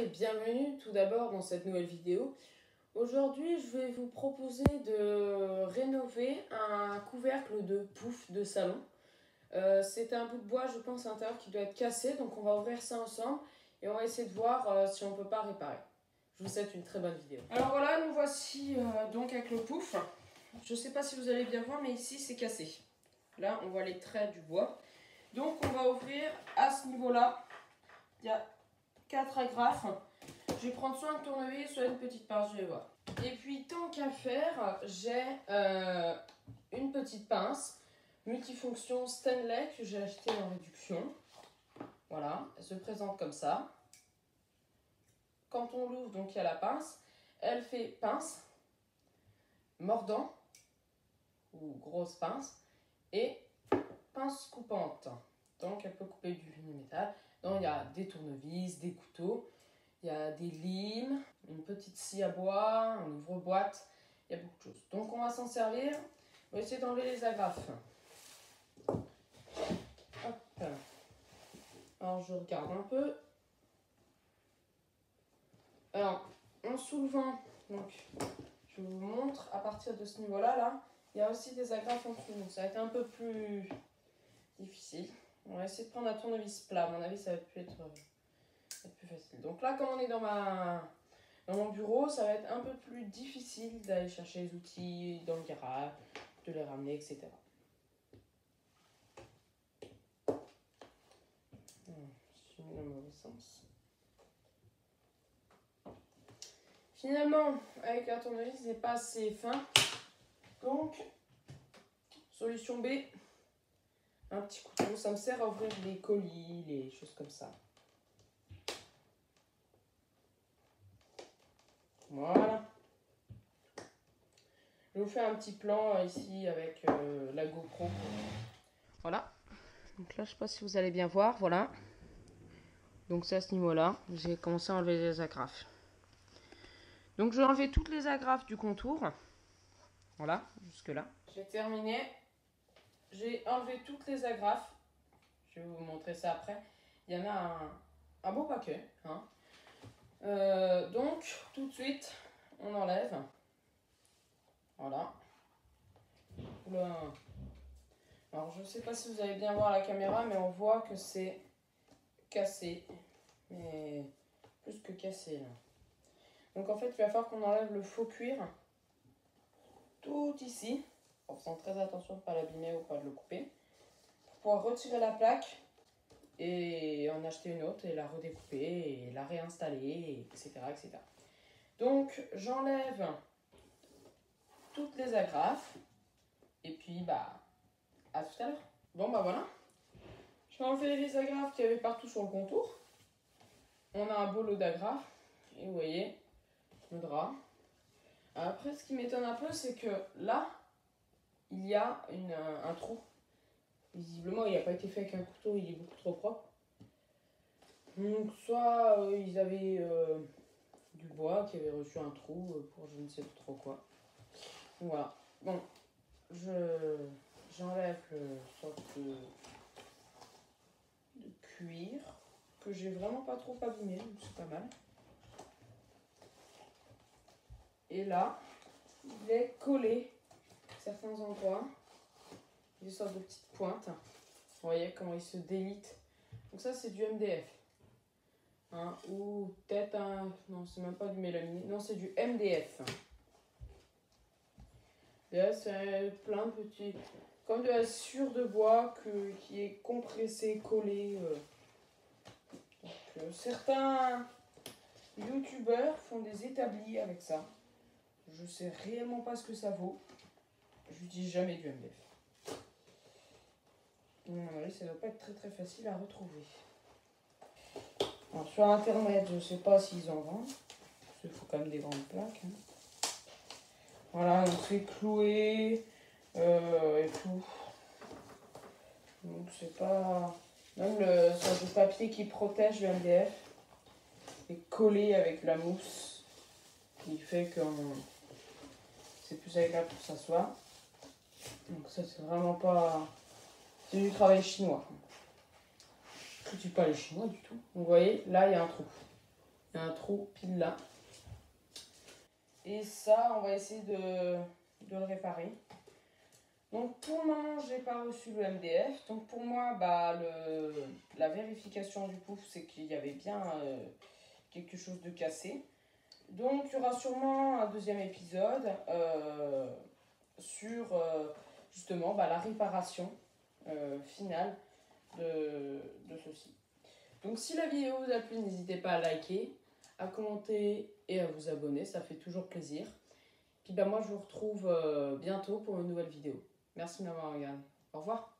et bienvenue tout d'abord dans cette nouvelle vidéo. Aujourd'hui, je vais vous proposer de rénover un couvercle de pouf de salon. C'est un bout de bois, je pense, à l'intérieur qui doit être cassé, donc on va ouvrir ça ensemble et on va essayer de voir si on peut pas réparer. Je vous souhaite une très bonne vidéo. Alors voilà, nous voici donc avec le pouf. Je sais pas si vous allez bien voir, mais ici c'est cassé. Là, on voit les traits du bois. Donc on va ouvrir à ce niveau-là. Il y a 4 agrafes. Je vais prendre soit un tournevis, soit une petite pince, je vais voir. Et puis tant qu'à faire, j'ai une petite pince multifonction Stanley que j'ai acheté en réduction. Voilà, elle se présente comme ça. Quand on l'ouvre, donc il y a la pince. Elle fait pince, mordant ou grosse pince et pince coupante. Donc elle peut couper du métal. Donc il y a des tournevis, des couteaux, il y a des limes, une petite scie à bois, un ouvre-boîte, il y a beaucoup de choses. Donc on va s'en servir. On va essayer d'enlever les agrafes. Hop. Alors je regarde un peu. Alors en soulevant, donc je vous montre à partir de ce niveau-là, là, il y a aussi des agrafes en dessous. Donc ça va être un peu plus difficile. On va essayer de prendre un tournevis plat. À mon avis, ça va plus être plus facile. Donc là, comme on est dans mon bureau, ça va être un peu plus difficile d'aller chercher les outils dans le garage, de les ramener, etc. Je suis dans le mauvais sens. Finalement, avec la tournevis, c'est pas assez fin. Donc, solution B, un petit couteau. Ça me sert à ouvrir les colis, les choses comme ça. Voilà. Je vous fais un petit plan ici avec la GoPro. Voilà. Donc là, je ne sais pas si vous allez bien voir. Voilà. Donc c'est à ce niveau-là. J'ai commencé à enlever les agrafes. Donc je vais enlever toutes les agrafes du contour. Voilà, jusque là. J'ai terminé. J'ai enlevé toutes les agrafes. Je vais vous montrer ça après. Il y en a un beau paquet. Hein. Donc, tout de suite, on enlève. Voilà. Oula. Alors, je ne sais pas si vous allez bien voir la caméra, mais on voit que c'est cassé. Mais plus que cassé, là. Donc, en fait, il va falloir qu'on enlève le faux cuir. Tout ici. En faisant très attention de ne pas l'abîmer ou pas de le couper. Pour pouvoir retirer la plaque et en acheter une autre et la redécouper et la réinstaller, etc. etc. Donc, j'enlève toutes les agrafes. Et puis, bah, à tout à l'heure. Bon, bah voilà. Je vais enlever les agrafes qu'il y avait partout sur le contour. On a un beau lot d'agrafes. Et vous voyez, le drap. Après, ce qui m'étonne un peu, c'est que là, il y a un trou. Visiblement, il n'a pas été fait avec un couteau, il est beaucoup trop propre. Donc, soit ils avaient du bois qui avait reçu un trou pour je ne sais trop quoi. Voilà. Bon, j'enlève le sorte de cuir que j'ai vraiment pas trop abîmé, donc c'est pas mal. Et là, il est collé à certains endroits. Des sortes de petites pointes. Vous voyez comment il se délite. Donc ça, c'est du MDF. Hein, ou peut-être un... Non, c'est même pas du mélamine. Non, c'est du MDF. Et là, c'est plein de petits... Comme de la sciure de bois qui est compressée, collée. Donc, certains youtubeurs font des établis avec ça. Je sais réellement pas ce que ça vaut. J'utilise jamais du MDF. Oui, ça doit pas être très très facile à retrouver. Alors, sur internet, je sais pas s'ils en vendent. Parce qu'il faut quand même des grandes plaques. Hein. Voilà, donc c'est cloué et tout. Donc c'est pas... Même le sorte de papier qui protège le MDF est collé avec la mousse. Qui fait que c'est plus agréable pour s'asseoir. Donc ça c'est vraiment pas... C'est du travail chinois. Je ne critique pas les Chinois du tout. Vous voyez, là il y a un trou. Il y a un trou pile là. Et ça, on va essayer de le réparer. Donc pour le moment, j'ai pas reçu le MDF. Donc pour moi, bah, la vérification du pouf, c'est qu'il y avait bien quelque chose de cassé. Donc il y aura sûrement un deuxième épisode sur justement bah, la réparation finale de ceci. Donc si la vidéo vous a plu, n'hésitez pas à liker, à commenter et à vous abonner, ça fait toujours plaisir. Puis bah, moi je vous retrouve bientôt pour une nouvelle vidéo. Merci de m'avoir regardé. Au revoir.